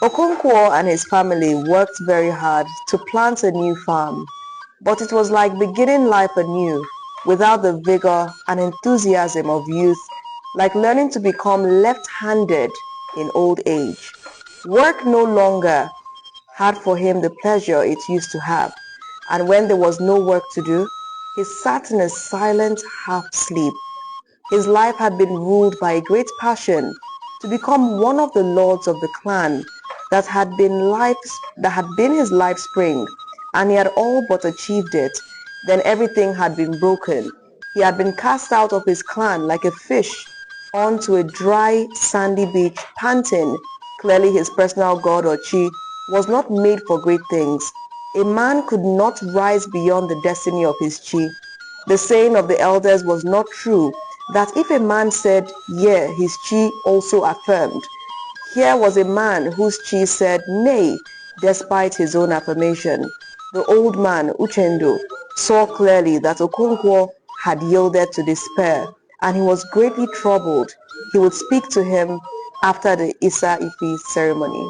Okonkwo and his family worked very hard to plant a new farm, but it was like beginning life anew without the vigor and enthusiasm of youth, like learning to become left-handed in old age. Work no longer had for him the pleasure it used to have, and when there was no work to do, he sat in a silent half-sleep. His life had been ruled by a great passion to become one of the lords of the clan that had been his life spring, and he had all but achieved it. Then everything had been broken. He had been cast out of his clan like a fish onto a dry, sandy beach, panting. Clearly his personal god or chi was not made for great things. A man could not rise beyond the destiny of his chi. The saying of the elders was not true, that if a man said, yea, his chi also affirmed. Here was a man whose chi said nay, despite his own affirmation. The old man, Uchendo, saw clearly that Okonkwo had yielded to despair, and he was greatly troubled. He would speak to him after the Isa Ife ceremony.